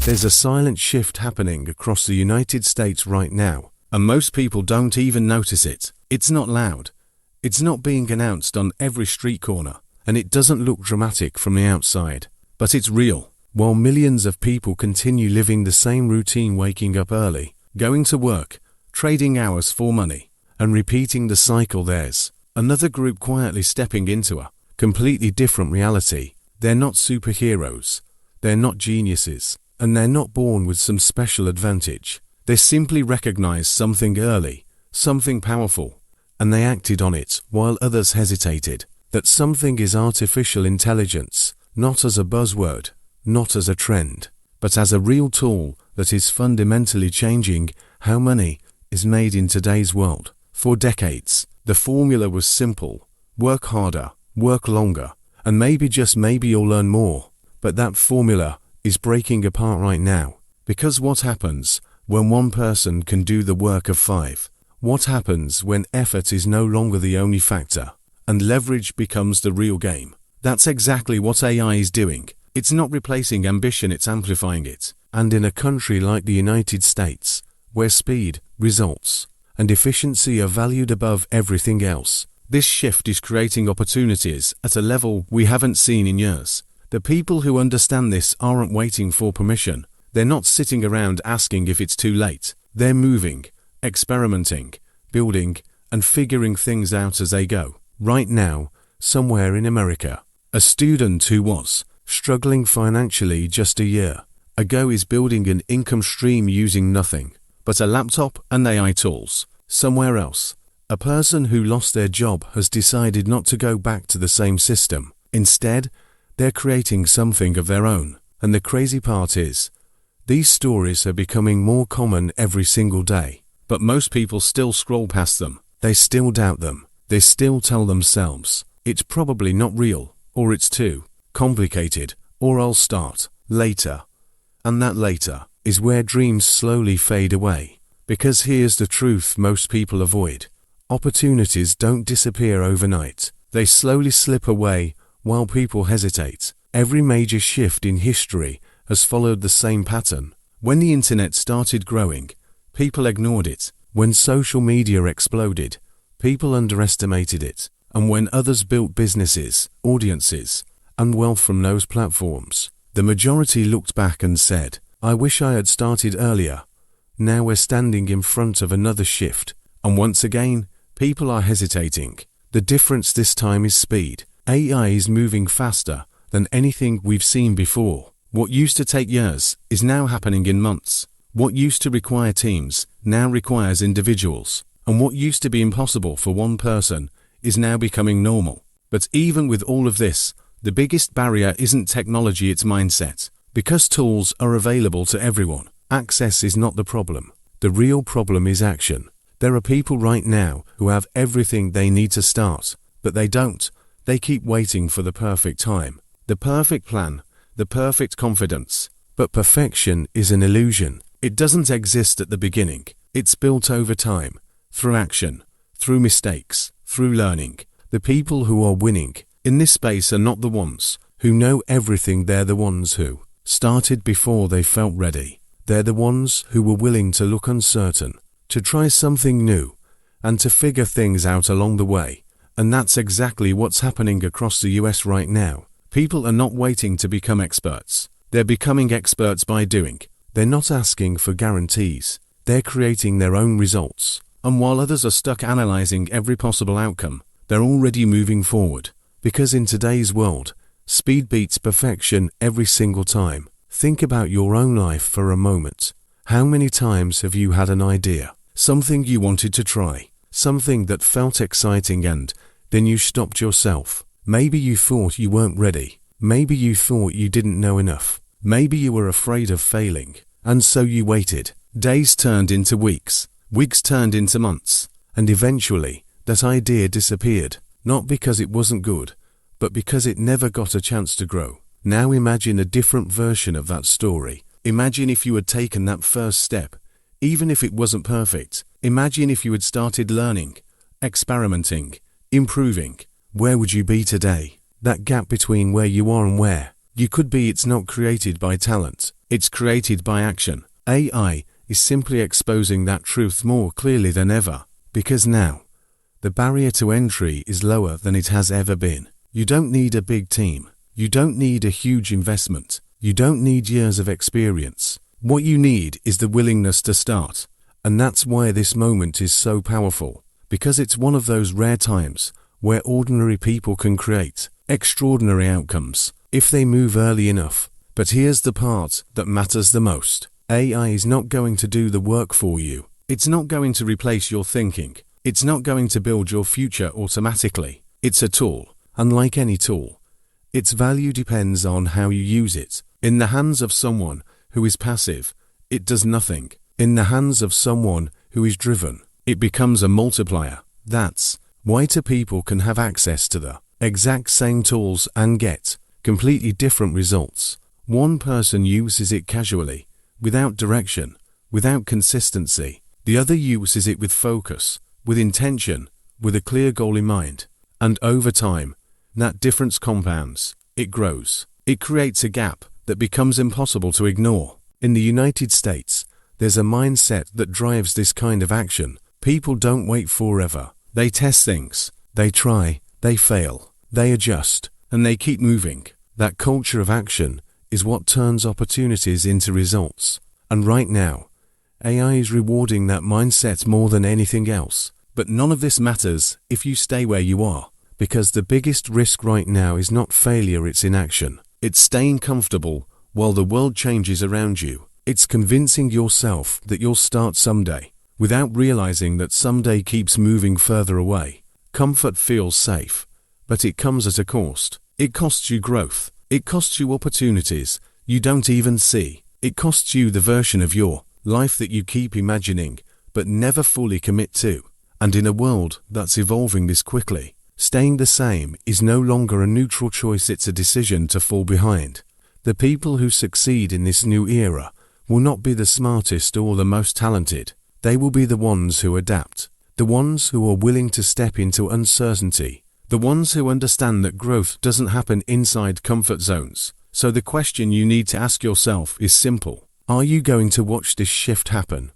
There's a silent shift happening across the United States right now, and most people don't even notice it. It's not loud. It's not being announced on every street corner, and it doesn't look dramatic from the outside. But it's real. While millions of people continue living the same routine, waking up early, going to work, trading hours for money, and repeating the cycle, there's another group quietly stepping into a completely different reality. They're not superheroes, they're not geniuses, and they're not born with some special advantage. They simply recognized something early, something powerful, and they acted on it while others hesitated. That something is artificial intelligence, not as a buzzword, not as a trend, but as a real tool that is fundamentally changing how money is made in today's world. For decades, the formula was simple: work harder, work longer, and maybe, just maybe, you'll learn more. But that formula is breaking apart right now. Because what happens when one person can do the work of five? What happens when effort is no longer the only factor, and leverage becomes the real game? That's exactly what AI is doing. It's not replacing ambition, it's amplifying it. And in a country like the United States, where speed, results, and efficiency are valued above everything else, this shift is creating opportunities at a level we haven't seen in years. The people who understand this aren't waiting for permission. They're not sitting around asking if it's too late. They're moving, experimenting, building, and figuring things out as they go. Right now, somewhere in America, a student who was struggling financially just a year ago is building an income stream using nothing but a laptop and AI tools. Somewhere else, a person who lost their job has decided not to go back to the same system. Instead, they're creating something of their own. And the crazy part is, these stories are becoming more common every single day. But most people still scroll past them. They still doubt them. They still tell themselves, it's probably not real, or it's too complicated, or I'll start later. And that later is where dreams slowly fade away. Because here's the truth most people avoid. Opportunities don't disappear overnight. They slowly slip away while people hesitate. Every major shift in history has followed the same pattern. When the internet started growing, people ignored it. When social media exploded, people underestimated it. And when others built businesses, audiences, and wealth from those platforms, the majority looked back and said, I wish I had started earlier. Now we're standing in front of another shift. And once again, people are hesitating. The difference this time is speed. AI is moving faster than anything we've seen before. What used to take years is now happening in months. What used to require teams now requires individuals. And what used to be impossible for one person is now becoming normal. But even with all of this, the biggest barrier isn't technology, it's mindset. Because tools are available to everyone, access is not the problem. The real problem is action. There are people right now who have everything they need to start, but they don't. They keep waiting for the perfect time, the perfect plan, the perfect confidence. But perfection is an illusion. It doesn't exist at the beginning. It's built over time, through action, through mistakes, through learning. The people who are winning in this space are not the ones who know everything. They're the ones who started before they felt ready. They're the ones who were willing to look uncertain, to try something new, and to figure things out along the way. And that's exactly what's happening across the US right now. People are not waiting to become experts. They're becoming experts by doing. They're not asking for guarantees. They're creating their own results. And while others are stuck analyzing every possible outcome, they're already moving forward. Because in today's world, speed beats perfection every single time. Think about your own life for a moment. How many times have you had an idea, something you wanted to try, something that felt exciting, and then you stopped yourself? Maybe you thought you weren't ready. Maybe you thought you didn't know enough. Maybe you were afraid of failing, and so you waited. Days turned into weeks, weeks turned into months, and eventually that idea disappeared. Not because it wasn't good, but because it never got a chance to grow. Now imagine a different version of that story. Imagine if you had taken that first step, even if it wasn't perfect. Imagine if you had started learning, experimenting, improving. Where would you be today? That gap between where you are and where you could be, it's not created by talent. It's created by action. AI is simply exposing that truth more clearly than ever, because now, the barrier to entry is lower than it has ever been. You don't need a big team. You don't need a huge investment. You don't need years of experience. What you need is the willingness to start. And that's why this moment is so powerful, because it's one of those rare times where ordinary people can create extraordinary outcomes if they move early enough. But here's the part that matters the most. AI is not going to do the work for you. It's not going to replace your thinking. It's not going to build your future automatically. It's a tool. Unlike any tool, its value depends on how you use it. In the hands of someone who is passive, it does nothing. In the hands of someone who is driven, it becomes a multiplier. That's why two people can have access to the exact same tools and get completely different results. One person uses it casually, without direction, without consistency. The other uses it with focus, with intention, with a clear goal in mind. And over time, that difference compounds. It grows. It creates a gap that becomes impossible to ignore. In the United States, there's a mindset that drives this kind of action. People don't wait forever. They test things. They try. They fail. They adjust. And they keep moving. That culture of action is what turns opportunities into results. And right now, AI is rewarding that mindset more than anything else. But none of this matters if you stay where you are, because the biggest risk right now is not failure, it's inaction. It's staying comfortable while the world changes around you. It's convincing yourself that you'll start someday, without realizing that someday keeps moving further away. Comfort feels safe, but it comes at a cost. It costs you growth. It costs you opportunities you don't even see. It costs you the version of your life that you keep imagining, but never fully commit to. And in a world that's evolving this quickly, staying the same is no longer a neutral choice, it's a decision to fall behind. The people who succeed in this new era will not be the smartest or the most talented. They will be the ones who adapt, the ones who are willing to step into uncertainty, the ones who understand that growth doesn't happen inside comfort zones. So the question you need to ask yourself is simple. Are you going to watch this shift happen,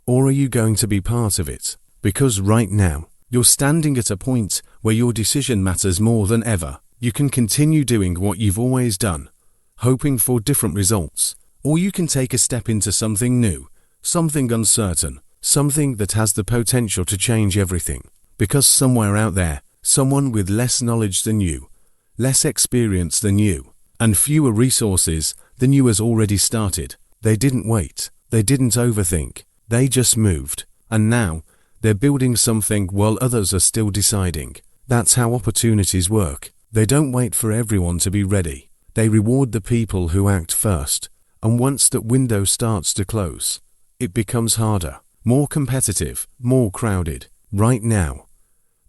or are you going to be part of it? Because right now, you're standing at a point where your decision matters more than ever. You can continue doing what you've always done, hoping for different results, or you can take a step into something new, something uncertain, something that has the potential to change everything. Because somewhere out there, someone with less knowledge than you, less experience than you, and fewer resources than you has already started. They didn't wait. They didn't overthink. They just moved. And now, they're building something while others are still deciding. That's how opportunities work. They don't wait for everyone to be ready. They reward the people who act first. And once that window starts to close, it becomes harder, more competitive, more crowded. Right now,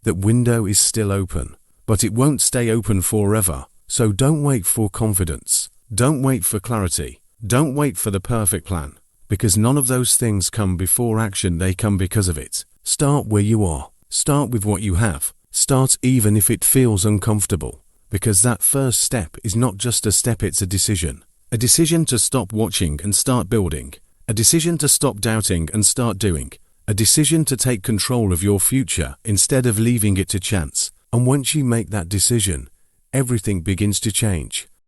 that window is still open, but it won't stay open forever. So don't wait for confidence. Don't wait for clarity. Don't wait for the perfect plan, because none of those things come before action, they come because of it. Start where you are. Start with what you have. Start even if it feels uncomfortable, because that first step is not just a step, it's a decision. A decision to stop watching and start building. A decision to stop doubting and start doing. A decision to take control of your future instead of leaving it to chance. And once you make that decision, everything begins to change.